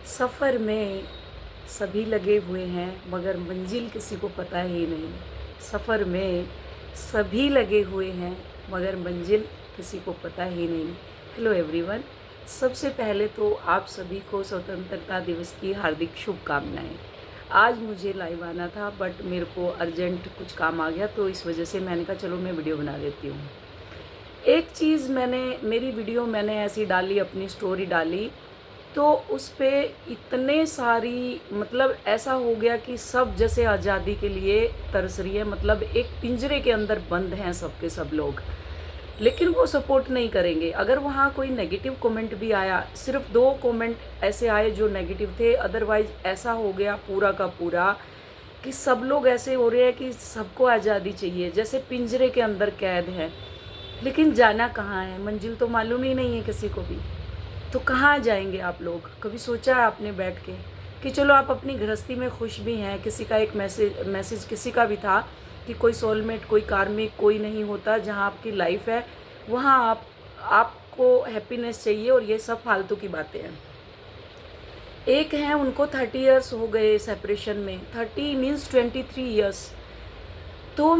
सफ़र में सभी लगे हुए हैं मगर मंजिल किसी को पता ही नहीं। सफ़र में सभी लगे हुए हैं मगर मंजिल किसी को पता ही नहीं। हेलो एवरीवन, सबसे पहले तो आप सभी को स्वतंत्रता दिवस की हार्दिक शुभकामनाएँ। आज मुझे लाइव आना था बट मेरे को अर्जेंट कुछ काम आ गया, तो इस वजह से मैंने कहा चलो मैं वीडियो बना देती हूँ। एक चीज़ मेरी वीडियो मैंने ऐसी डाली, अपनी स्टोरी डाली, तो उस पे इतने सारी मतलब ऐसा हो गया कि सब जैसे आज़ादी के लिए तरस रही है, मतलब एक पिंजरे के अंदर बंद हैं सब के सब लोग। लेकिन वो सपोर्ट नहीं करेंगे। अगर वहाँ कोई नेगेटिव कमेंट भी आया, सिर्फ 2 कमेंट ऐसे आए जो नेगेटिव थे, अदरवाइज़ ऐसा हो गया पूरा का पूरा कि सब लोग ऐसे हो रहे हैं कि सबको आज़ादी चाहिए, जैसे पिंजरे के अंदर कैद है। लेकिन जाना कहाँ है? मंजिल तो मालूम ही नहीं है किसी को भी। तो कहाँ जाएंगे आप लोग? कभी सोचा है आपने बैठ के कि चलो आप अपनी गृहस्थी में खुश भी हैं? किसी का एक मैसेज किसी का भी था कि कोई सोलमेट, कोई कार्मिक कोई नहीं होता। जहाँ आपकी लाइफ है वहाँ आपको हैप्पीनेस चाहिए, और ये सब फालतू की बातें हैं। एक हैं, उनको 30 इयर्स हो गए सेपरेशन में, 30 मीन्स 23 इयर्स। तो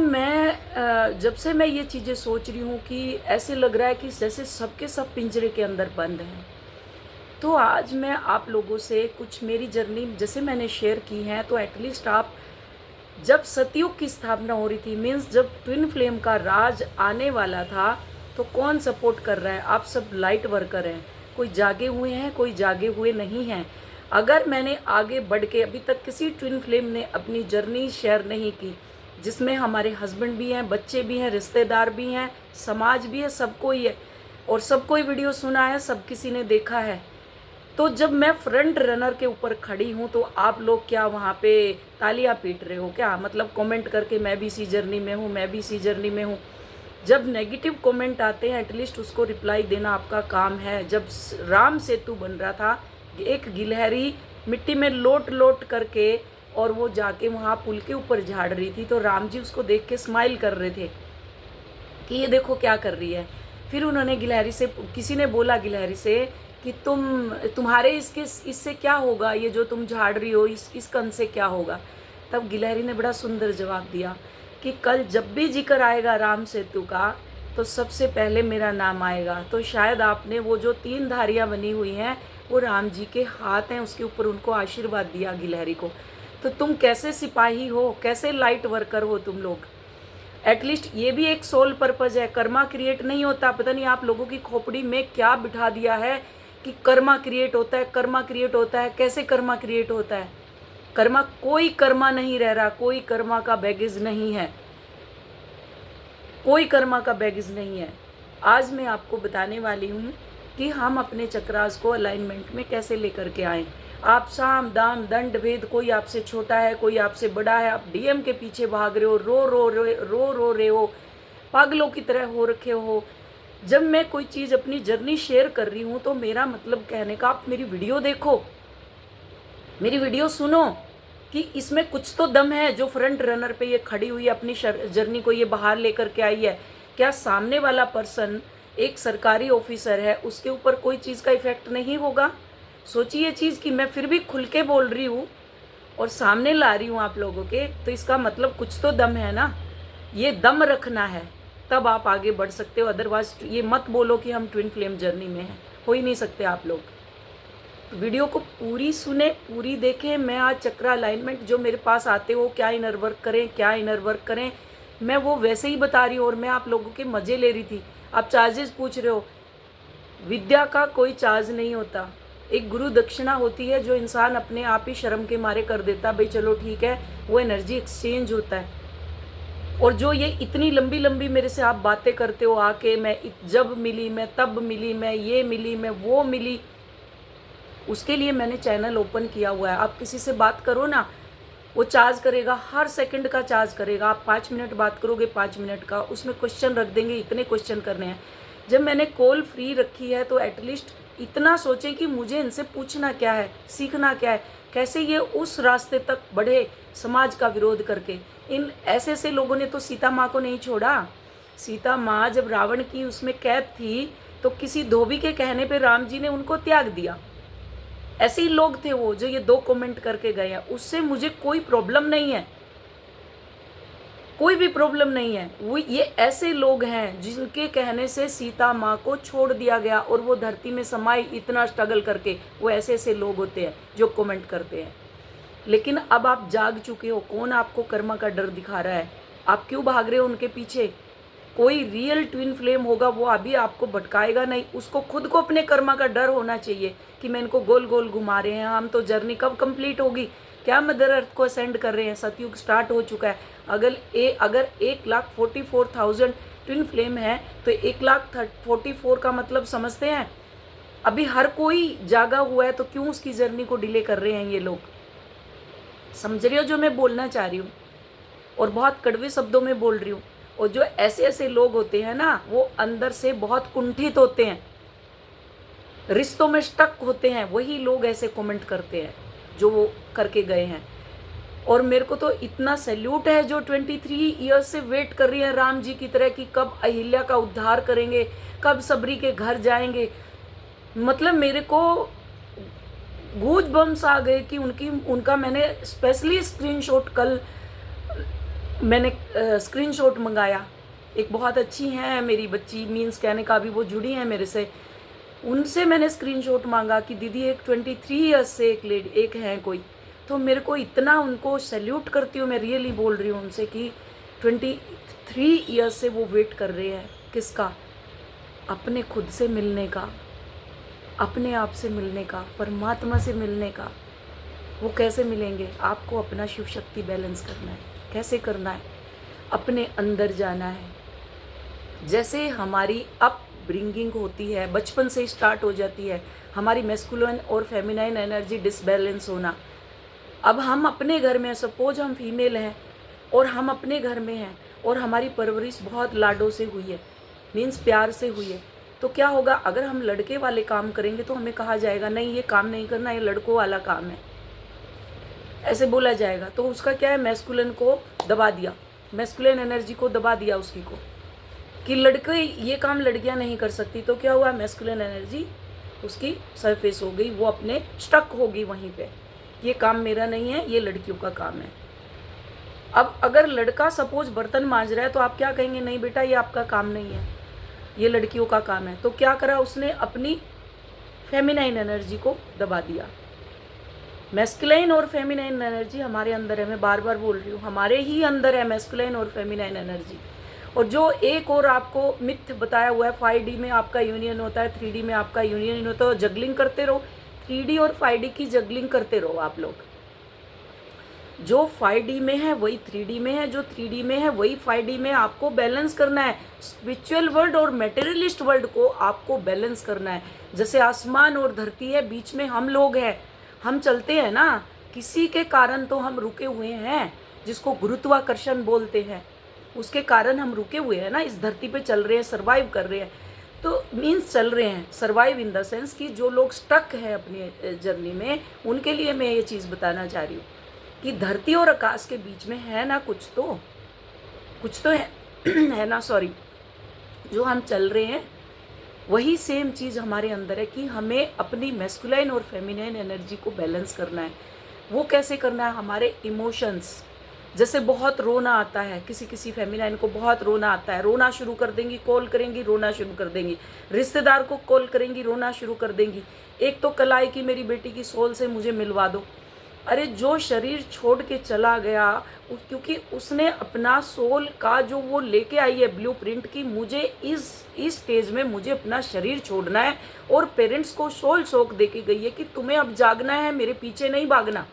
जब से मैं ये चीज़ें सोच रही हूँ कि ऐसे लग रहा है कि जैसे सबके सब पिंजरे के अंदर बंद हैं। तो आज मैं आप लोगों से कुछ मेरी जर्नी जैसे मैंने शेयर की है, तो एटलीस्ट आप, जब सतयुग की स्थापना हो रही थी, मीन्स जब ट्विन फ्लेम का राज आने वाला था, तो कौन सपोर्ट कर रहा है? आप सब लाइट वर्कर हैं। कोई जागे हुए हैं, कोई जागे हुए नहीं हैं। अगर मैंने आगे बढ़ के, अभी तक किसी ट्विन फ्लेम ने अपनी जर्नी शेयर नहीं की जिसमें हमारे हस्बैंड भी हैं, बच्चे भी हैं, रिश्तेदार भी हैं, समाज भी है, सबको ही है, और सबको ही वीडियो सुना है, सब किसी ने देखा है। तो जब मैं फ्रंट रनर के ऊपर खड़ी हूँ, तो आप लोग क्या वहाँ पे तालियां पीट रहे हो क्या? मतलब कमेंट करके मैं भी इसी जर्नी में हूँ, मैं भी इसी जर्नी में हूँ। जब नेगेटिव कमेंट आते हैं, एटलीस्ट उसको रिप्लाई देना आपका काम है। जब राम सेतु बन रहा था, एक गिलहरी मिट्टी में लोट लोट करके, और वो जाके वहाँ पुल के ऊपर झाड़ रही थी, तो राम जी उसको देख के स्माइल कर रहे थे कि ये देखो क्या कर रही है। फिर उन्होंने गिलहरी से, किसी ने बोला गिलहरी से कि तुम्हारे इससे क्या होगा, ये जो तुम झाड़ रही हो, इस कण से क्या होगा? तब गिलहरी ने बड़ा सुंदर जवाब दिया कि कल जब भी जिक्र आएगा राम सेतु का, तो सबसे पहले मेरा नाम आएगा। तो शायद आपने वो जो 3 धारियाँ बनी हुई हैं, वो राम जी के हाथ हैं, उसके ऊपर उनको आशीर्वाद दिया गिलहरी को। तो तुम कैसे सिपाही हो, कैसे लाइट वर्कर हो तुम लोग? एटलीस्ट ये भी एक सोल पर्पज है। कर्मा क्रिएट नहीं होता। पता नहीं आप लोगों की खोपड़ी में क्या बिठा दिया है कि कर्मा क्रिएट होता है, कर्मा क्रिएट होता है। कैसे कर्मा क्रिएट होता है? कर्मा, कोई कर्मा नहीं रह रहा, कोई कर्मा का बैगेज नहीं है, कोई कर्मा का बैगेज नहीं है। आज मैं आपको बताने वाली हूँ कि हम अपने चक्रास को अलाइनमेंट में कैसे लेकर के आएँ। आप साम दाम दंड भेद, कोई आपसे छोटा है, कोई आपसे बड़ा है, आप डीएम के पीछे भाग रहे हो, रो रहे हो, पागलों की तरह हो रखे हो। जब मैं कोई चीज़ अपनी जर्नी शेयर कर रही हूँ, तो मेरा मतलब कहने का, आप मेरी वीडियो देखो, मेरी वीडियो सुनो कि इसमें कुछ तो दम है। जो फ्रंट रनर पे ये खड़ी हुई है, अपनी जर्नी को ये बाहर लेकर के आई है, क्या सामने वाला पर्सन एक सरकारी ऑफिसर है, उसके ऊपर कोई चीज़ का इफेक्ट नहीं होगा? सोचिए चीज़ कि मैं फिर भी खुल के बोल रही हूँ और सामने ला रही हूँ आप लोगों के, तो इसका मतलब कुछ तो दम है ना। ये दम रखना है, तब आप आगे बढ़ सकते हो। अदरवाइज ये मत बोलो कि हम ट्विन फ्लेम जर्नी में हैं, हो ही नहीं सकते आप लोग। वीडियो को पूरी सुने, पूरी देखें। मैं आज चक्रा अलाइनमेंट जो मेरे पास आते हो, क्या इनर वर्क करें, क्या इनर वर्क करें, मैं वो वैसे ही बता रही हूँ, और मैं आप लोगों के मज़े ले रही थी। आप चार्जेस पूछ रहे हो, विद्या का कोई चार्ज नहीं होता। एक गुरु दक्षिणा होती है जो इंसान अपने आप ही शर्म के मारे कर देता, भाई चलो ठीक है, वो एनर्जी एक्सचेंज होता है। और जो ये इतनी लंबी लंबी मेरे से आप बातें करते हो आके, मैं जब मिली, मैं तब मिली, मैं ये मिली, मैं वो मिली, उसके लिए मैंने चैनल ओपन किया हुआ है। आप किसी से बात करो ना, वो चार्ज करेगा, हर सेकंड का चार्ज करेगा। आप 5 मिनट बात करोगे, 5 मिनट का, उसमें क्वेश्चन रख देंगे, इतने क्वेश्चन करने हैं। जब मैंने कॉल फ्री रखी है, तो एटलीस्ट इतना सोचें कि मुझे इनसे पूछना क्या है, सीखना क्या है, कैसे ये उस रास्ते तक बढ़े समाज का विरोध करके। इन ऐसे ऐसे लोगों ने तो सीता माँ को नहीं छोड़ा। सीता माँ जब रावण की उसमें कैद थी, तो किसी धोबी के कहने पे राम जी ने उनको त्याग दिया। ऐसे ही लोग थे वो जो ये 2 कमेंट करके गए हैं, उससे मुझे कोई प्रॉब्लम नहीं है, कोई भी प्रॉब्लम नहीं है। वो ये ऐसे लोग हैं जिनके कहने से सीता माँ को छोड़ दिया गया और वो धरती में समाई इतना स्ट्रगल करके, वो ऐसे लोग होते हैं जो कमेंट करते हैं। लेकिन अब आप जाग चुके हो, कौन आपको कर्मा का डर दिखा रहा है? आप क्यों भाग रहे हो उनके पीछे? कोई रियल ट्विन फ्लेम होगा वो अभी आपको भटकाएगा नहीं, उसको खुद को अपने कर्मा का डर होना चाहिए कि मैं इनको गोल गोल घुमा रहे हैं, हम तो जर्नी कब कंप्लीट होगी, क्या मदर अर्थ को असेंड कर रहे हैं, सतयुग स्टार्ट हो चुका है। अगर 1,44,000 ट्विन फ्लेम है तो 1,44,000 का मतलब समझते हैं? अभी हर कोई जागा हुआ है, तो क्यों उसकी जर्नी को डिले कर रहे हैं ये लोग? समझ रहे हो जो मैं बोलना चाह रही हूँ? और बहुत कड़वे शब्दों में बोल रही हूँ। और जो ऐसे लोग होते हैं ना, वो अंदर से बहुत कुंठित होते हैं, रिश्तों में स्टक होते हैं, वही लोग ऐसे कमेंट करते हैं जो वो करके गए हैं। और मेरे को तो इतना सैल्यूट है जो 23 ईयर्स से वेट कर रही है राम जी की तरह कि कब अहिल्या का उद्धार करेंगे, कब सबरी के घर जाएंगे। मतलब मेरे को गूज बम्स आ गए कि उनका मैंने स्पेशली स्क्रीनशॉट कल मैंने स्क्रीनशॉट मंगाया। एक बहुत अच्छी हैं मेरी बच्ची, मीन्स कहने का, अभी वो जुड़ी हैं मेरे से, उनसे मैंने स्क्रीनशॉट मांगा कि दीदी एक 23 ईयर्स से एक हैं कोई, तो मेरे को इतना उनको सैल्यूट करती हूँ, मैं रियली बोल रही हूँ उनसे कि 23 ईयर्स से वो वेट कर रहे हैं। किसका? अपने खुद से मिलने का, अपने आप से मिलने का, परमात्मा से मिलने का। वो कैसे मिलेंगे? आपको अपना शिव शक्ति बैलेंस करना है। कैसे करना है? अपने अंदर जाना है। जैसे हमारी अपब्रिंगिंग होती है, बचपन से स्टार्ट हो जाती है हमारी मैस्कुलिन और फेमिनाइन एनर्जी डिसबैलेंस होना। अब हम अपने घर में, सपोज हम फीमेल हैं और हम अपने घर में हैं और हमारी परवरिश बहुत लाडों से हुई है, मीन्स प्यार से हुई है, तो क्या होगा? अगर हम लड़के वाले काम करेंगे तो हमें कहा जाएगा नहीं ये काम नहीं करना, ये लड़कों वाला काम है, ऐसे बोला जाएगा। तो उसका क्या है? मैस्कुलिन को दबा दिया, मैस्कुलिन एनर्जी को दबा दिया उसकी को, कि लड़के ये काम लड़कियां नहीं कर सकती। तो क्या हुआ? मैस्कुलिन एनर्जी उसकी सरफेस हो गई, वो अपने स्टक होगी वहीं पे, ये काम मेरा नहीं है, ये लड़कियों का काम है। अब अगर लड़का सपोज बर्तन मांज रहा है तो आप क्या कहेंगे? नहीं बेटा ये आपका काम नहीं है, ये लड़कियों का काम है। तो क्या करा उसने? अपनी फेमिनाइन एनर्जी को दबा दिया। मैस्कुलाइन और फेमिनाइन एनर्जी हमारे अंदर है, मैं बार बार बोल रही हूँ, हमारे ही अंदर है मैस्कुलाइन और फेमिनाइन एनर्जी। और जो एक और आपको मिथ बताया हुआ है, 5D में आपका यूनियन होता है, 3D में आपका यूनियन होता है, जगलिंग करते रहो, 3D और 5D की जगलिंग करते रहो आप लोग। जो 5D में है वही 3D में है, जो 3D में है वही 5D में, आपको बैलेंस करना है। स्पिरिचुअल वर्ल्ड और मेटेरियलिस्ट वर्ल्ड को आपको बैलेंस करना है। जैसे आसमान और धरती है, बीच में हम लोग हैं, हम चलते हैं ना, किसी के कारण तो हम रुके हुए हैं, जिसको गुरुत्वाकर्षण बोलते हैं, उसके कारण हम रुके हुए हैं ना, इस धरती पे चल रहे हैं, सर्वाइव कर रहे हैं। तो मीन्स चल रहे हैं, सर्वाइव इन द सेंस कि जो लोग स्टक है अपनी जर्नी में, उनके लिए मैं ये चीज़ बताना चाह रही हूँ कि धरती और आकाश के बीच में है ना कुछ तो है है ना, सॉरी, जो हम चल रहे हैं वही सेम चीज़ हमारे अंदर है कि हमें अपनी मैस्कुलाइन और फेमिनाइन एनर्जी को बैलेंस करना है। वो कैसे करना है? हमारे इमोशंस, जैसे बहुत रोना आता है, किसी फेमिनाइन को बहुत रोना आता है, रोना शुरू कर देंगी, कॉल करेंगी, रोना शुरू कर देंगी, रिश्तेदार को कॉल करेंगी, रोना शुरू कर देंगी। एक तो कल आई कि मेरी बेटी की सोल से मुझे मिलवा दो। अरे जो शरीर छोड़ के चला गया, क्योंकि उसने अपना सोल का जो वो लेके आई है ब्लूप्रिंट की, मुझे इस स्टेज में मुझे अपना शरीर छोड़ना है, और पेरेंट्स को सोल शौक दे के गई है कि तुम्हें अब जागना है, मेरे पीछे नहीं भागना,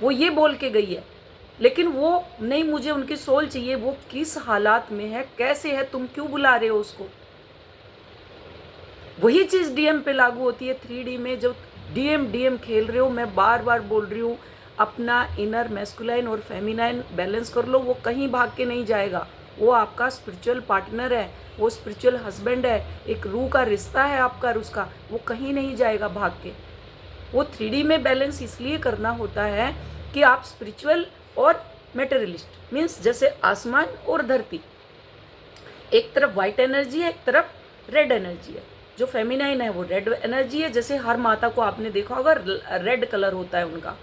वो ये बोल के गई है। लेकिन वो नहीं, मुझे उनकी सोल चाहिए, वो किस हालात में है, कैसे है, तुम क्यों बुला रहे हो उसको? वही चीज़ डीएम पे लागू होती है 3D में, जो डीएम खेल रहे हो। मैं बार बार बोल रही हूँ, अपना इनर मैस्कुलाइन और फेमिनाइन बैलेंस कर लो, वो कहीं भाग के नहीं जाएगा। वो आपका स्पिरिचुअल पार्टनर है, वो स्पिरिचुअल हस्बैंड है, एक रूह का रिश्ता है आपका और उसका, वो कहीं नहीं जाएगा भाग के। वो 3D में बैलेंस इसलिए करना होता है कि आप स्पिरिचुअल और मेटेरियलिस्ट, मीन्स जैसे आसमान और धरती, एक तरफ वाइट एनर्जी है, एक तरफ रेड एनर्जी है। जो फेमिनाइन है वो रेड एनर्जी है। जैसे हर माता को आपने देखा होगा रेड कलर होता है उनका,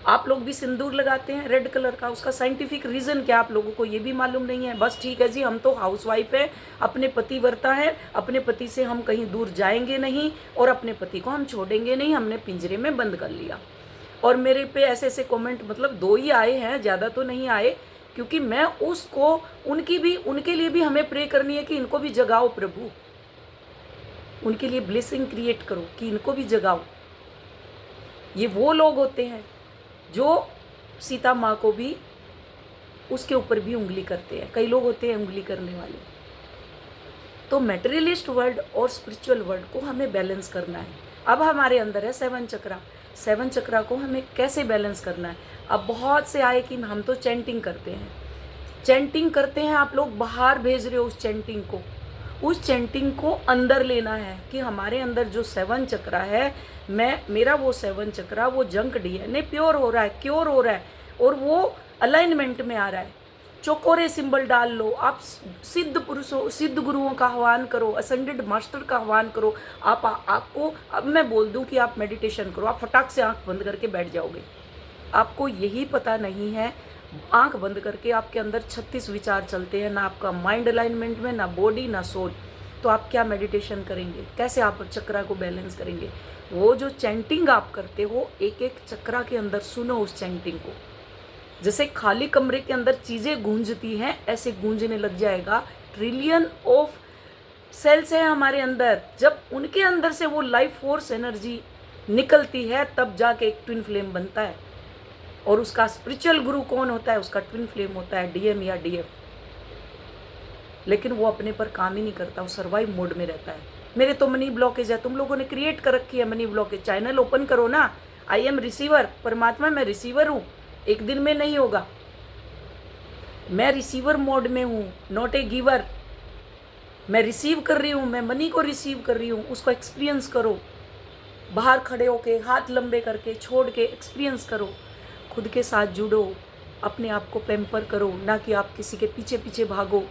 आप लोग भी सिंदूर लगाते हैं रेड कलर का। उसका साइंटिफिक रीज़न क्या आप लोगों को ये भी मालूम नहीं है। बस ठीक है जी, हम तो हाउसवाइफ है, अपने पति वर्ता है, अपने पति से हम कहीं दूर जाएंगे नहीं और अपने पति को हम छोड़ेंगे नहीं, हमने पिंजरे में बंद कर लिया। और मेरे पे ऐसे ऐसे कमेंट, मतलब 2 ही आए हैं, ज़्यादा तो नहीं आए, क्योंकि मैं उसको उनके लिए भी हमें प्रे करनी है कि इनको भी जगाओ प्रभु, उनके लिए ब्लेसिंग क्रिएट करो कि इनको भी जगाओ। ये वो लोग होते हैं जो सीता माँ को भी, उसके ऊपर भी उंगली करते हैं। कई लोग होते हैं उंगली करने वाले। तो मटेरियलिस्ट वर्ल्ड और स्पिरिचुअल वर्ल्ड को हमें बैलेंस करना है। अब हमारे अंदर है 7 चक्रा, 7 चक्रा को हमें कैसे बैलेंस करना है। अब बहुत से आए कि हम तो चैंटिंग करते हैं, चैंटिंग करते हैं, आप लोग बाहर भेज रहे हो उस चैंटिंग को। उस चैंटिंग को अंदर लेना है कि हमारे अंदर जो 7 चक्रा है, मेरा वो 7 चक्रा, वो जंक डीएनए प्योर हो रहा है, क्योर हो रहा है और वो अलाइनमेंट में आ रहा है। चौकोरे सिंबल डाल लो, आप सिद्ध पुरुषों, सिद्ध गुरुओं का आह्वान करो, असेंडेड मास्टर का आह्वान करो। आपको अब मैं बोल दूं कि आप मेडिटेशन करो, आप फटाक से आंख बंद करके बैठ जाओगे। आपको यही पता नहीं है, आंख बंद करके आपके अंदर 36 विचार चलते हैं, ना आपका माइंड अलाइनमेंट में, ना बॉडी ना सोल। तो आप क्या मेडिटेशन करेंगे, कैसे आप चक्रा को बैलेंस करेंगे। वो जो चैंटिंग आप करते हो, एक एक चक्रा के अंदर सुनो उस चैंटिंग को। जैसे खाली कमरे के अंदर चीज़ें गूंजती हैं, ऐसे गूंजने लग जाएगा। ट्रिलियन ऑफ सेल्स है हमारे अंदर, जब उनके अंदर से वो लाइफ फोर्स एनर्जी निकलती है, तब जाके एक ट्विन फ्लेम बनता है। और उसका स्पिरिचुअल गुरु कौन होता है, उसका ट्विन फ्लेम होता है डीएम या डीएफ। लेकिन वो अपने पर काम ही नहीं करता, वो सर्वाइव मोड में रहता है। मेरे तो मनी ब्लॉकेज है, तुम लोगों ने क्रिएट कर रखी है मनी ब्लॉकेज। चैनल ओपन करो ना, आई एम रिसीवर, परमात्मा मैं रिसीवर हूँ, एक दिन में नहीं होगा। मैं रिसीवर मोड में हूँ, नॉट ए गिवर। मैं रिसीव कर रही हूँ, मैं मनी को रिसीव कर रही हूँ, उसको एक्सपीरियंस करो। बाहर खड़े होके हाथ लंबे करके छोड़ के एक्सपीरियंस करो, खुद के साथ जुड़ो, अपने आप को पैम्पर करो, ना कि आप किसी के पीछे पीछे भागो।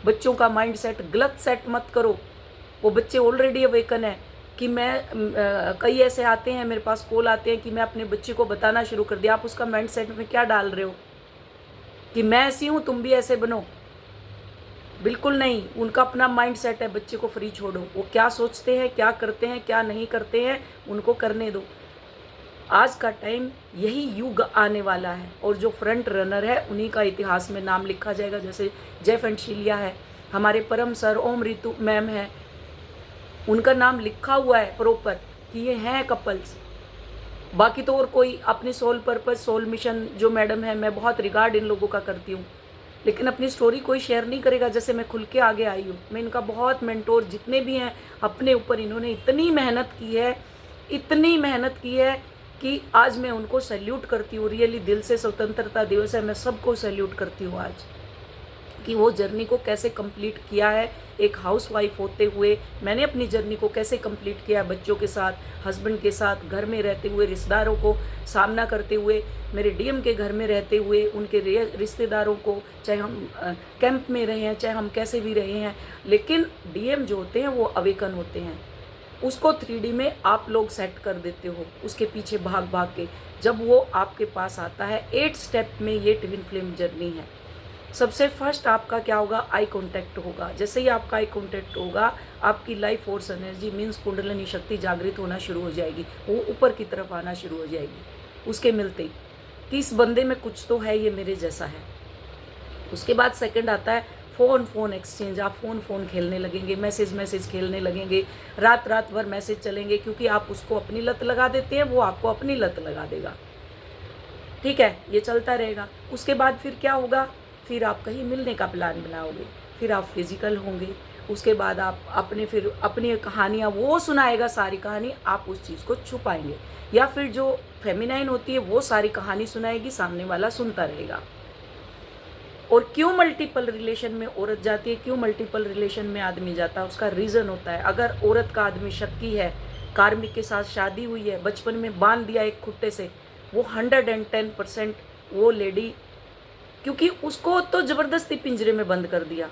बच्चों का माइंड सेट गलत सेट मत करो। वो बच्चे ऑलरेडी अवेकन है कि मैं कई ऐसे आते हैं मेरे पास, कॉल आते हैं कि मैं अपने बच्चे को बताना शुरू कर दिया। आप उसका माइंड सेट में क्या डाल रहे हो कि मैं ऐसी हूँ तुम भी ऐसे बनो। बिल्कुल नहीं, उनका अपना माइंड सेट है, बच्चे को फ्री छोड़ो। वो क्या सोचते हैं, क्या करते हैं, क्या नहीं करते हैं, उनको करने दो। आज का टाइम यही युग आने वाला है और जो फ्रंट रनर है उन्हीं का इतिहास में नाम लिखा जाएगा। जैसे जेफ एंड शीलिया है, हमारे परम सर ओम रितु मैम है, उनका नाम लिखा हुआ है प्रॉपर कि ये हैं कपल्स। बाकी तो और कोई अपनी सोल पर्पस, सोल मिशन जो मैडम है, मैं बहुत रिगार्ड इन लोगों का करती हूँ, लेकिन अपनी स्टोरी कोई शेयर नहीं करेगा। जैसे मैं खुल के आगे आई हूँ, मैं इनका बहुत मेंटोर जितने भी हैं, अपने ऊपर इन्होंने इतनी मेहनत की है, इतनी मेहनत की है कि आज मैं उनको सैल्यूट करती हूँ। रियली दिल से स्वतंत्रता दिवस है, मैं सबको सैल्यूट करती हूँ आज कि वो जर्नी को कैसे कंप्लीट किया है। एक हाउसवाइफ होते हुए मैंने अपनी जर्नी को कैसे कंप्लीट किया, बच्चों के साथ, हस्बैंड के साथ, घर में रहते हुए, रिश्तेदारों को सामना करते हुए, मेरे डीएम के घर में रहते हुए, उनके रिश्तेदारों को, चाहे हम कैंप में रहे हैं, चाहे हम कैसे भी रहे हैं, लेकिन डीएम जो होते हैं वो अवेकन होते हैं। उसको 3D में आप लोग सेट कर देते हो, उसके पीछे भाग भाग के। जब वो आपके पास आता है, 8 स्टेप में ये ट्विन फ्लेम जर्नी है। सबसे फर्स्ट आपका क्या होगा, आई कांटेक्ट होगा। जैसे ही आपका आई कांटेक्ट होगा, आपकी life force energy means kundalini शक्ति जागृत होना शुरू हो जाएगी, वो ऊपर की तरफ आना शुरू हो जाएगी उसके मिलते ही कि इस बंदे में कुछ तो है, ये मेरे जैसा है। उसके बाद सेकंड आता है फ़ोन एक्सचेंज। आप फ़ोन खेलने लगेंगे, मैसेज खेलने लगेंगे, रात भर मैसेज चलेंगे, क्योंकि आप उसको अपनी लत लगा देते हैं, वो आपको अपनी लत लगा देगा। ठीक है, ये चलता रहेगा। उसके बाद फिर क्या होगा, फिर आप कहीं मिलने का प्लान बनाओगे, फिर आप फिजिकल होंगे। उसके बाद आप अपनी कहानियाँ, वो सुनाएगा सारी कहानी, आप उस चीज़ को छुपाएंगे, या फिर जो फेमिनाइन होती है वो सारी कहानी सुनाएगी, सामने वाला सुनता रहेगा। और क्यों मल्टीपल रिलेशन में औरत जाती है, क्यों मल्टीपल रिलेशन में आदमी जाता है, उसका रीज़न होता है। अगर औरत का आदमी शक्की है, कार्मिक के साथ शादी हुई है, बचपन में बांध दिया एक खुट्टे से, वो 110% वो लेडी, क्योंकि उसको तो ज़बरदस्ती पिंजरे में बंद कर दिया।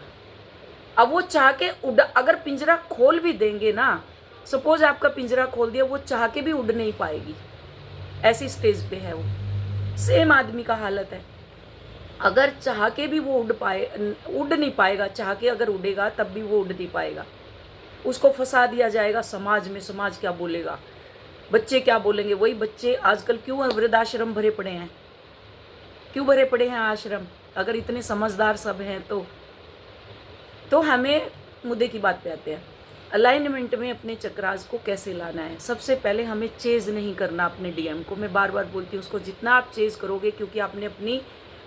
अब वो चाह के उड़, अगर पिंजरा खोल भी देंगे ना, सपोज आपका पिंजरा खोल दिया, वो चाह के भी उड़ नहीं पाएगी, ऐसी स्टेज पे है वो। सेम आदमी का हालत है, अगर चाह के भी वो उड़ नहीं पाएगा, चाह के अगर उड़ेगा तब भी वो उड़ नहीं पाएगा। उसको फंसा दिया जाएगा समाज में, समाज क्या बोलेगा, बच्चे क्या बोलेंगे। वही बच्चे आजकल क्यों वृद्धाश्रम भरे पड़े हैं, क्यों भरे पड़े हैं आश्रम, अगर इतने समझदार सब हैं तो हमें मुद्दे की बात पे आते हैं। अलाइनमेंट में अपने चक्रास को कैसे लाना है। सबसे पहले हमें चेज नहीं करना अपने डीएम को। मैं बार बार बोलती हूँ, उसको जितना आप चेज करोगे, क्योंकि आपने अपनी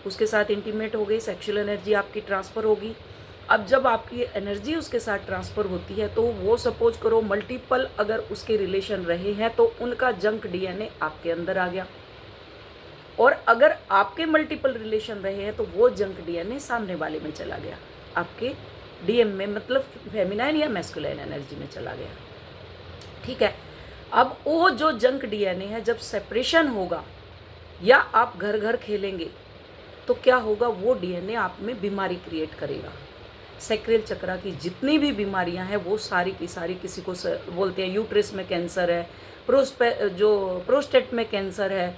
उसके साथ इंटीमेट हो गई, सेक्सुअल एनर्जी आपकी ट्रांसफ़र होगी। अब जब आपकी एनर्जी उसके साथ ट्रांसफ़र होती है तो वो सपोज करो मल्टीपल अगर उसके रिलेशन रहे हैं तो उनका जंक डीएनए आपके अंदर आ गया, और अगर आपके मल्टीपल रिलेशन रहे हैं तो वो जंक डीएनए सामने वाले में चला गया, आपके डीएम में, मतलब फेमिनाइन या मैस्कुलाइन एनर्जी में चला गया। ठीक है, अब वो जो जंक डीएनए है, जब सेपरेशन होगा या आप घर घर खेलेंगे तो क्या होगा, वो डीएनए आप में बीमारी क्रिएट करेगा। सैक्रल चक्रा की जितनी भी बीमारियां हैं वो सारी की सारी, किसी को बोलते हैं यूट्रस में कैंसर है, प्रोस्टेट में कैंसर है,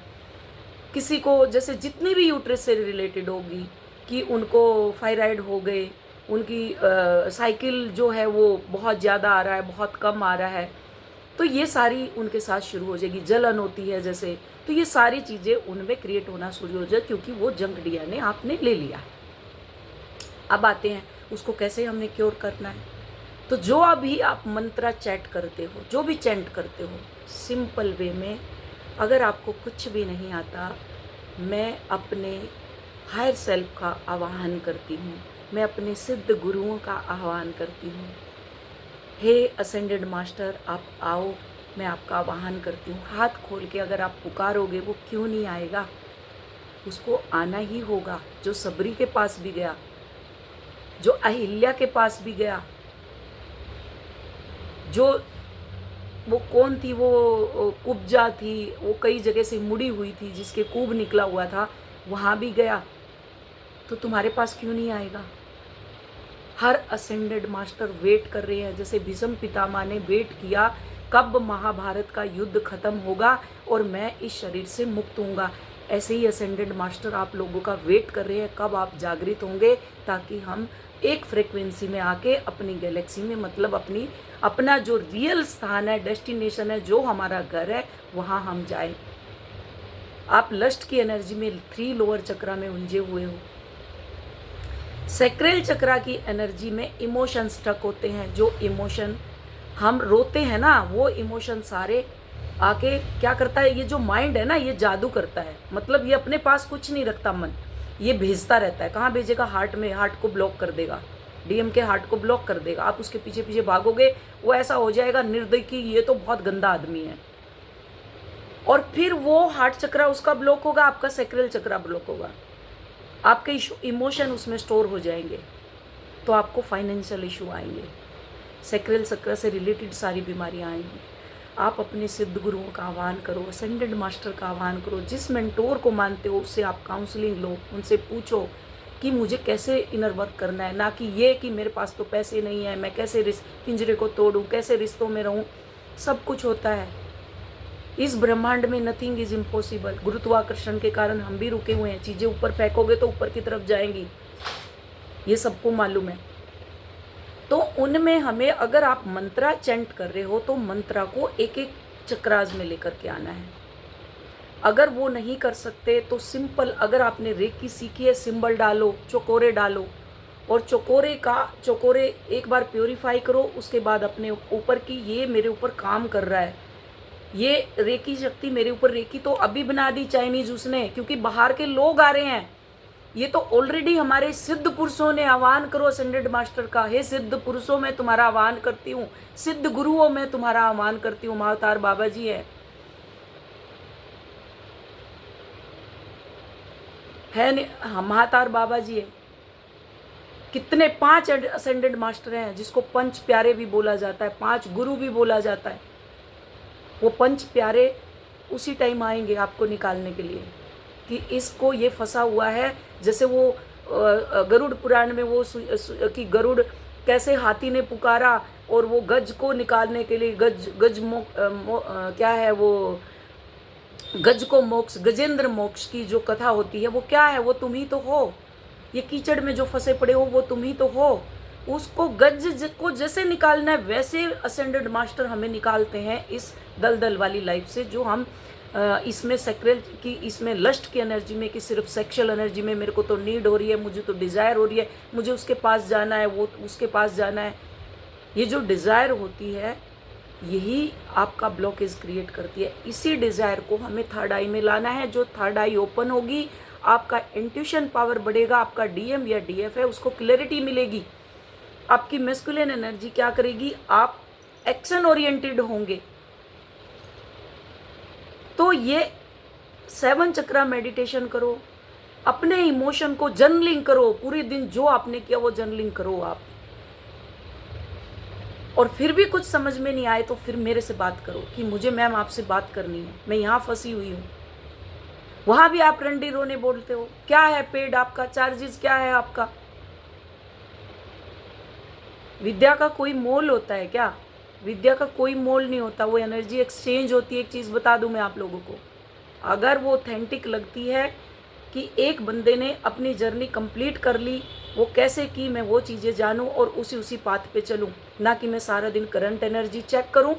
किसी को जैसे जितनी भी यूट्रस से रिलेटेड होगी कि उनको थायराइड हो गए, उनकी साइकिल जो है वो बहुत ज़्यादा आ रहा है, बहुत कम आ रहा है, तो ये सारी उनके साथ शुरू हो जाएगी। जलन होती है जैसे, तो ये सारी चीज़ें उनमें क्रिएट होना शुरू हो जाए, क्योंकि वो जंक डीएनए आपने ले लिया। अब आते हैं उसको कैसे हमें क्योर करना है। तो जो अभी आप मंत्रा चैट करते हो, जो भी चैंट करते हो, सिंपल वे में, अगर आपको कुछ भी नहीं आता, मैं अपने हायर सेल्फ का आवाहन करती हूँ, मैं अपने सिद्ध गुरुओं का आह्वान करती हूँ। हे असेंडेड मास्टर, आप आओ, मैं आपका आह्वान करती हूँ। हाथ खोल के अगर आप पुकारोगे, वो क्यों नहीं आएगा, उसको आना ही होगा। जो सबरी के पास भी गया, जो अहिल्या के पास भी गया, जो वो कौन थी, वो कुब्जा थी, वो कई जगह से मुड़ी हुई थी, जिसके कुब निकला हुआ था, वहाँ भी गया, तो तुम्हारे पास क्यों नहीं आएगा। हर असेंडेड मास्टर वेट कर रहे हैं, जैसे भीष्म पितामह ने वेट किया कब महाभारत का युद्ध खत्म होगा और मैं इस शरीर से मुक्त होऊंगा। ऐसे ही असेंडेड मास्टर आप लोगों का वेट कर रहे हैं कब आप जागृत होंगे, ताकि हम एक फ्रिक्वेंसी में आके अपनी गैलेक्सी में, मतलब अपना जो रियल स्थान है, डेस्टिनेशन है, जो हमारा घर है, वहाँ हम जाएं। आप लस्ट की एनर्जी में 3 लोअर चक्रा में उलझे हुए हो। सैक्रल चक्रा की एनर्जी में इमोशन स्टक होते हैं। जो इमोशन हम रोते हैं ना, वो इमोशन सारे आके क्या करता है, ये जो माइंड है ना, ये जादू करता है। मतलब ये अपने पास कुछ नहीं रखता मन, ये भेजता रहता है। कहाँ भेजेगा, हार्ट में, हार्ट को ब्लॉक कर देगा, डीएम के हार्ट को ब्लॉक कर देगा। आप उसके पीछे पीछे भागोगे, वो ऐसा हो जाएगा निर्दयी कि ये तो बहुत गंदा आदमी है, और फिर वो हार्ट चक्रा उसका ब्लॉक होगा, आपका सैक्रल चक्रा ब्लॉक होगा, आपके इमोशन उसमें स्टोर हो जाएंगे, तो आपको फाइनेंशियल इशू आएंगे, सैक्रल चक्र से रिलेटेड सारी बीमारियां आएंगी। आप अपने सिद्ध गुरुओं का आह्वान करो, असेंडेड मास्टर का आह्वान करो, जिस मेंटोर को मानते हो उससे आप काउंसलिंग लो, उनसे पूछो कि मुझे कैसे इनर वर्क करना है, ना कि ये कि मेरे पास तो पैसे नहीं है, मैं कैसे पिंजरे को तोड़ूं, कैसे रिश्तों में रहूं। सब कुछ होता है इस ब्रह्मांड में, नथिंग इज इम्पॉसिबल। गुरुत्वाकर्षण के कारण हम भी रुके हुए हैं, चीज़ें ऊपर फेंकोगे तो ऊपर की तरफ जाएंगी, ये सबको मालूम है। तो उनमें हमें, अगर आप मंत्रा चैंट कर रहे हो तो मंत्रा को एक एक चक्रास में लेकर के आना है। अगर वो नहीं कर सकते तो सिंपल, अगर आपने रेकी सीखी है, सिंबल डालो, चकोरे डालो, और चकोरे एक बार प्योरीफाई करो, उसके बाद अपने ऊपर की, ये मेरे ऊपर काम कर रहा है, ये रेकी शक्ति मेरे ऊपर, रेकी तो अभी बना दी चाइनीज उसने, क्योंकि बाहर के लोग आ रहे हैं, ये तो ऑलरेडी हमारे सिद्ध पुरुषों ने आह्वान करो असेंडेड मास्टर का। हे सिद्ध पुरुषों, मैं तुम्हारा आह्वान करती हूँ, सिद्ध गुरुओं में तुम्हारा आह्वान करती हूँ। महाअवतार बाबा जी है महाअवतार बाबा जी है। कितने 5 असेंडेड मास्टर हैं, जिसको पंच प्यारे भी बोला जाता है, 5 गुरु भी बोला जाता है। वो पंच प्यारे उसी टाइम आएंगे आपको निकालने के लिए कि इसको ये फंसा हुआ है। जैसे वो गरुड़ पुराण में वो कि गरुड़ कैसे हाथी ने पुकारा और वो गज को निकालने के लिए क्या है वो, गज को मोक्ष, गजेंद्र मोक्ष की जो कथा होती है वो क्या है, वो तुम ही तो हो। ये कीचड़ में जो फंसे पड़े हो वो तुम ही तो हो। उसको गज को जैसे निकालना है वैसे असेंडेड मास्टर हमें निकालते हैं इस दलदल वाली लाइफ से, जो हम इसमें सेक्रेल की, इसमें लस्ट की एनर्जी में, कि सिर्फ सेक्सुअल एनर्जी में मेरे को तो नीड हो रही है, मुझे तो डिज़ायर हो रही है, मुझे उसके पास जाना है, वो उसके पास जाना है। ये जो डिज़ायर होती है यही आपका ब्लॉकेज क्रिएट करती है। इसी डिज़ायर को हमें थर्ड आई में लाना है। जो थर्ड आई ओपन होगी आपका इंट्यूशन पावर बढ़ेगा, आपका डीएम या डीएफ है उसको क्लैरिटी मिलेगी। आपकी मैस्कुलिन एनर्जी क्या करेगी, आप एक्शन ओरिएंटेड होंगे। तो ये 7 चक्रा मेडिटेशन करो, अपने इमोशन को जर्नलिंग करो, पूरे दिन जो आपने किया वो जर्नलिंग करो आप। और फिर भी कुछ समझ में नहीं आए तो फिर मेरे से बात करो कि मुझे मैम आपसे बात करनी है, मैं यहाँ फंसी हुई हूँ। वहाँ भी आप रंडी रोने बोलते हो। क्या है पेड आपका, चार्जेस क्या है आपका? विद्या का कोई मोल होता है क्या? विद्या का कोई मोल नहीं होता, वो एनर्जी एक्सचेंज होती है। एक चीज़ बता दूं मैं आप लोगों को, अगर वो ऑथेंटिक लगती है कि एक बंदे ने अपनी जर्नी कंप्लीट कर ली, वो कैसे की, मैं वो चीज़ें जानूं और उसी पाथ पे चलूं, ना कि मैं सारा दिन करंट एनर्जी चेक करूं,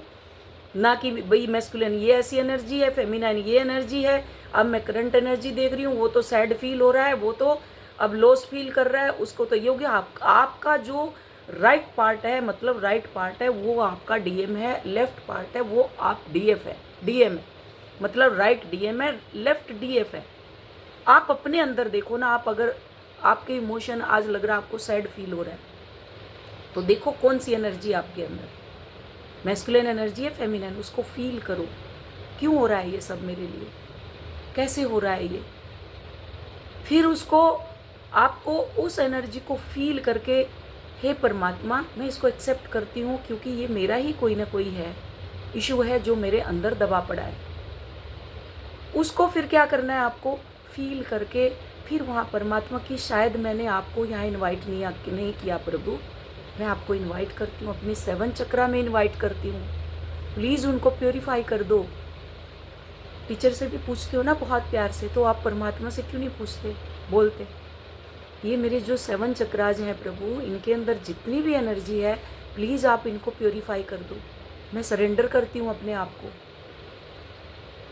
ना कि भाई मैस्कुलिन ये ऐसी एनर्जी है, फेमिनाइन ये एनर्जी है, अब मैं करंट एनर्जी देख रही हूँ, वो तो सैड फील हो रहा है, वो तो अब लॉस फील कर रहा है, उसको तो ये हो गया। आपका जो राइट पार्ट है, मतलब राइट पार्ट है वो आपका डीएम है, लेफ्ट पार्ट है वो आप डीएफ है, डीएम है, मतलब राइट डीएम है, लेफ्ट डीएफ है। आप अपने अंदर देखो ना, आप अगर आपके इमोशन आज लग रहा है आपको सैड फील हो रहा है, तो देखो कौन सी एनर्जी आपके अंदर, मैस्कुलिन एनर्जी है, फेमिनिन, उसको फील करो। क्यों हो रहा है ये सब मेरे लिए, कैसे हो रहा है ये? फिर उसको, आपको उस एनर्जी को फील करके, हे परमात्मा मैं इसको एक्सेप्ट करती हूँ क्योंकि ये मेरा ही कोई ना कोई है, इशू है जो मेरे अंदर दबा पड़ा है। उसको फिर क्या करना है, आपको फील करके फिर वहाँ परमात्मा की, शायद मैंने आपको यहाँ इनवाइट नहीं किया प्रभु, मैं आपको इनवाइट करती हूँ, अपने 7 चक्रा में इनवाइट करती हूँ, प्लीज़ उनको प्योरीफाई कर दो। टीचर से भी पूछते हो ना बहुत प्यार से, तो आप परमात्मा से क्यों नहीं पूछते, बोलते? ये मेरे जो 7 चक्राज हैं प्रभु, इनके अंदर जितनी भी एनर्जी है प्लीज़ आप इनको प्योरीफाई कर दो। मैं सरेंडर करती हूँ अपने आप को,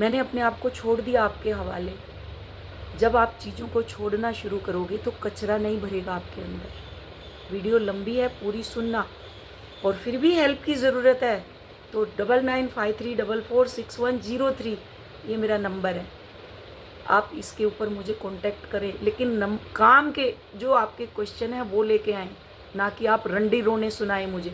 मैंने अपने आप को छोड़ दिया आपके हवाले। जब आप चीज़ों को छोड़ना शुरू करोगे तो कचरा नहीं भरेगा आपके अंदर। वीडियो लंबी है, पूरी सुनना, और फिर भी हेल्प की ज़रूरत है तो 9953446103 ये मेरा नंबर है, आप इसके ऊपर मुझे कांटेक्ट करें। लेकिन काम के जो आपके क्वेश्चन हैं वो लेके आएँ, ना कि आप रंडी रोने सुनाएं मुझे।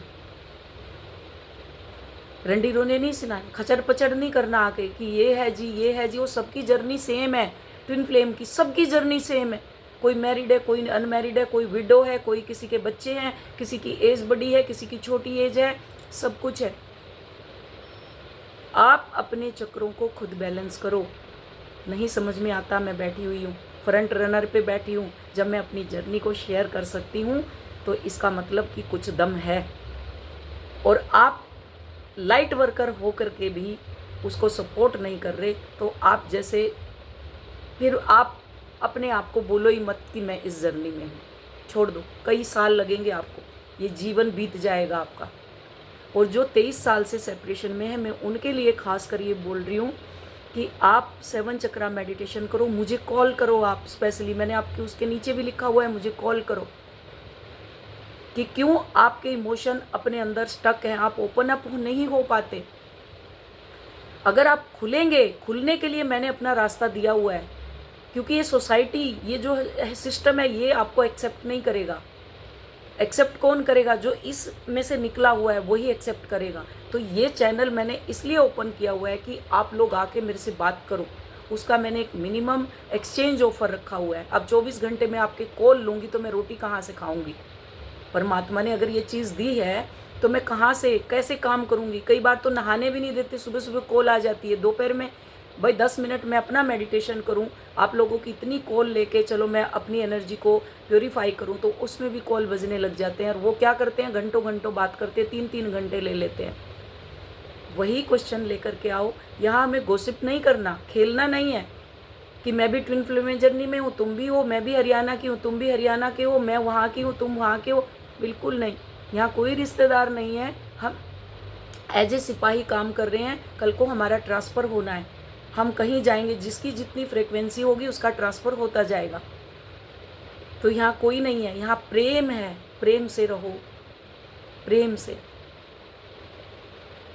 रंडी रोने नहीं सुनाए, खचर पचड़ नहीं करना आके कि ये है जी, ये है जी। वो सबकी जर्नी सेम है, ट्विन फ्लेम की सबकी जर्नी सेम है। कोई मैरिड है, कोई अनमैरिड है, कोई विडो है, कोई किसी के बच्चे हैं, किसी की एज बड़ी है, किसी की छोटी एज है, सब कुछ है। आप अपने चक्रों को खुद बैलेंस करो। नहीं समझ में आता, मैं बैठी हुई हूँ, फ्रंट रनर पे बैठी हूँ, जब मैं अपनी जर्नी को शेयर कर सकती हूँ तो इसका मतलब कि कुछ दम है। और आप लाइट वर्कर हो कर के भी उसको सपोर्ट नहीं कर रहे, तो आप जैसे, फिर आप अपने आप को बोलो ही मत कि मैं इस जर्नी में हूँ, छोड़ दो। कई साल लगेंगे आपको, ये जीवन बीत जाएगा आपका। और जो 23 साल से सेपरेशन में है, मैं उनके लिए खास कर ये बोल रही हूँ कि आप 7 चक्रा मेडिटेशन करो, मुझे कॉल करो आप स्पेशली, मैंने आपके उसके नीचे भी लिखा हुआ है, मुझे कॉल करो कि क्यों आपके इमोशन अपने अंदर स्टक हैं, आप ओपन अप नहीं हो पाते। अगर आप खुलेंगे, खुलने के लिए मैंने अपना रास्ता दिया हुआ है, क्योंकि ये सोसाइटी, ये जो सिस्टम है, ये आपको एक्सेप्ट नहीं करेगा। एक्सेप्ट कौन करेगा? जो इस में से निकला हुआ है वही एक्सेप्ट करेगा। तो ये चैनल मैंने इसलिए ओपन किया हुआ है कि आप लोग आके मेरे से बात करो, उसका मैंने एक मिनिमम एक्सचेंज ऑफर रखा हुआ है। अब 24 घंटे में आपके कॉल लूँगी तो मैं रोटी कहाँ से खाऊंगी? परमात्मा ने अगर ये चीज़ दी है तो मैं कहाँ से, कैसे काम करूँगी? कई बार तो नहाने भी नहीं देते, सुबह सुबह कॉल आ जाती है, दोपहर में भाई 10 मिनट मैं अपना मेडिटेशन करूं, आप लोगों की इतनी कॉल लेके चलो मैं अपनी एनर्जी को प्योरीफाई करूं, तो उसमें भी कॉल बजने लग जाते हैं। और वो क्या करते हैं, घंटों घंटों बात करते हैं, 3-3 घंटे ले लेते हैं। वही क्वेश्चन लेकर के आओ। यहाँ हमें गॉसिप नहीं करना, खेलना नहीं है कि मैं भी ट्विन फ्लेम जर्नी में हूँ, तुम भी हो, मैं भी हरियाणा की हूँ, तुम भी हरियाणा के हो, मैं वहाँ की हूँ, तुम वहाँ के हो। बिल्कुल नहीं, यहाँ कोई रिश्तेदार नहीं है। हम एज ए सिपाही काम कर रहे हैं, कल को हमारा ट्रांसफ़र होना है, हम कहीं जाएंगे, जिसकी जितनी फ्रिक्वेंसी होगी उसका ट्रांसफ़र होता जाएगा। तो यहाँ कोई नहीं है, यहाँ प्रेम है, प्रेम से रहो, प्रेम से।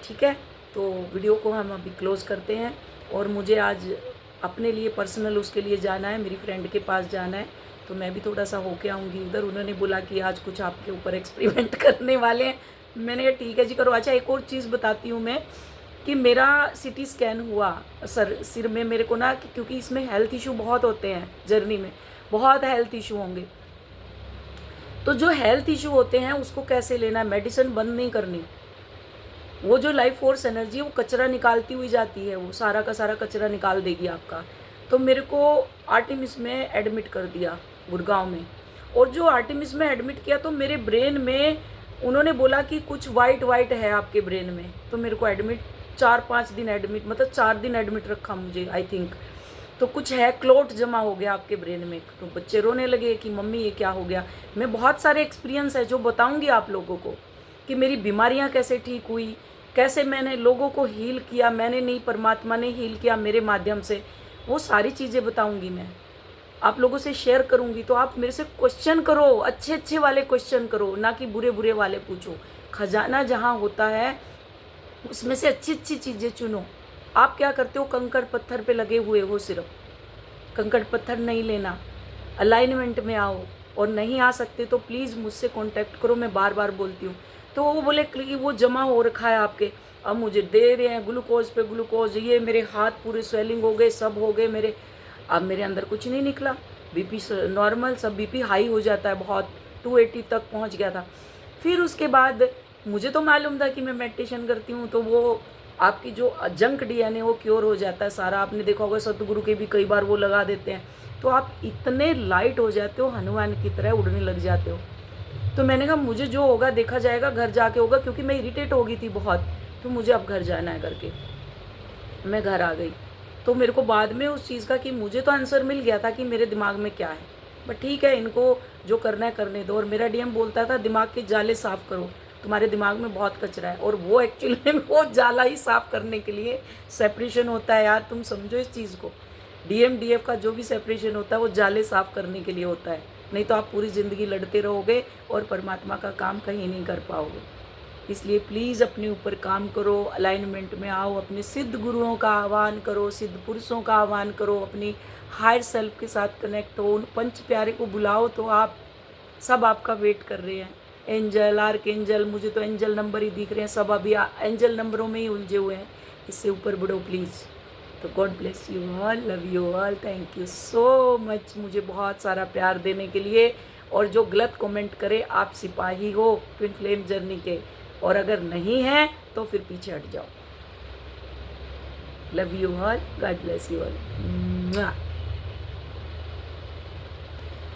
ठीक है, तो वीडियो को हम अभी क्लोज़ करते हैं। और मुझे आज अपने लिए पर्सनल उसके लिए जाना है, मेरी फ्रेंड के पास जाना है, तो मैं भी थोड़ा सा होके आऊँगी उधर। उन्होंने बोला कि आज कुछ आपके ऊपर एक्सपेरिमेंट करने वाले हैं। मैंने कहा ठीक है जी, करो। अच्छा, एक और चीज़ बताती हूँ मैं कि मेरा सिटी स्कैन हुआ सिर में मेरे को ना, क्योंकि इसमें हेल्थ इशू बहुत होते हैं, जर्नी में बहुत हेल्थ इशू होंगे। तो जो हेल्थ इशू होते हैं उसको कैसे लेना है, मेडिसिन बंद नहीं करनी। वो जो लाइफ फोर्स एनर्जी है वो कचरा निकालती हुई जाती है, वो सारा का सारा कचरा निकाल देगी आपका। तो मेरे को आर्टिमिस में एडमिट कर दिया, गुड़गांव में। और जो आर्टिमिस में एडमिट किया तो मेरे ब्रेन में उन्होंने बोला कि कुछ वाइट वाइट है आपके ब्रेन में। तो मेरे को एडमिट 4-5 दिन एडमिट, मतलब 4 दिन एडमिट रखा मुझे, आई थिंक। तो कुछ है, क्लोट जमा हो गया आपके ब्रेन में। तो बच्चे रोने लगे कि मम्मी ये क्या हो गया। मैं बहुत सारे एक्सपीरियंस है जो बताऊंगी आप लोगों को कि मेरी बीमारियां कैसे ठीक हुई, कैसे मैंने लोगों को हील किया, मैंने नहीं, परमात्मा ने हील किया मेरे माध्यम से। वो सारी चीज़ें बताऊंगी, मैं आप लोगों से शेयर करूंगी। तो आप मेरे से क्वेश्चन करो, अच्छे अच्छे वाले क्वेश्चन करो, ना कि बुरे बुरे वाले पूछो। खजाना जहाँ होता है उसमें से अच्छी अच्छी चीज़ें चुनो। आप क्या करते हो, कंकड़ पत्थर पे लगे हुए हो, सिर्फ कंकड़ पत्थर नहीं लेना। अलाइनमेंट में आओ, और नहीं आ सकते तो प्लीज़ मुझसे कांटेक्ट करो, मैं बार बार बोलती हूँ। तो वो बोले कि वो जमा हो रखा है आपके, अब मुझे दे रहे हैं ग्लूकोज पे ग्लूकोज, ये मेरे हाथ पूरे स्वेलिंग हो गए, सब हो गए मेरे। अब मेरे अंदर कुछ नहीं निकला, बीपी नॉर्मल, सब बीपी हाई हो जाता है बहुत, 280 तक पहुंच गया था। फिर उसके बाद मुझे तो मालूम था कि मैं मेडिटेशन करती हूँ, तो वो आपकी जो जंक डीएनए वो क्योर हो जाता है सारा। आपने देखा होगा सतगुरु के भी कई बार वो लगा देते हैं, तो आप इतने लाइट हो जाते हो, हनुमान की तरह उड़ने लग जाते हो। तो मैंने कहा मुझे जो होगा देखा जाएगा, घर जाके होगा, क्योंकि मैं इरिटेट हो गई थी बहुत। तो मुझे अब घर जाना है करके मैं घर आ गई। तो मेरे को बाद में उस चीज़ का कि मुझे तो आंसर मिल गया था कि मेरे दिमाग में क्या है, बट ठीक है, इनको जो करना है करने दो। और मेरा डीएम बोलता था दिमाग के जाले साफ़ करो, तुम्हारे दिमाग में बहुत कचरा है। और वो एक्चुअली में वो जाला ही साफ़ करने के लिए सेपरेशन होता है यार, तुम समझो इस चीज़ को। डीएम डीएफ का जो भी सेपरेशन होता है वो जाले साफ़ करने के लिए होता है, नहीं तो आप पूरी ज़िंदगी लड़ते रहोगे और परमात्मा का काम कहीं नहीं कर पाओगे। इसलिए प्लीज़ अपने ऊपर काम करो, अलाइनमेंट में आओ, अपने सिद्ध गुरुओं का आह्वान करो, सिद्ध पुरुषों का आह्वान करो, अपनी हायर सेल्फ के साथ कनेक्ट हो, उन पंच प्यारे को बुलाओ। तो आप सब आपका वेट कर रहे हैं। एंजल, आर्क एंजल, मुझे तो एंजल नंबर ही दिख रहे हैं, सब अभी एंजल नंबरों में ही उलझे हुए हैं। इससे ऊपर बढ़ो प्लीज़। तो God bless you all, love you all, thank you so much मुझे बहुत सारा प्यार देने के लिए। और जो गलत कमेंट करे, आप सिपाही हो ट्विन फ्लेम जर्नी के, और अगर नहीं है तो फिर पीछे हट जाओ। Love you all, God bless you all.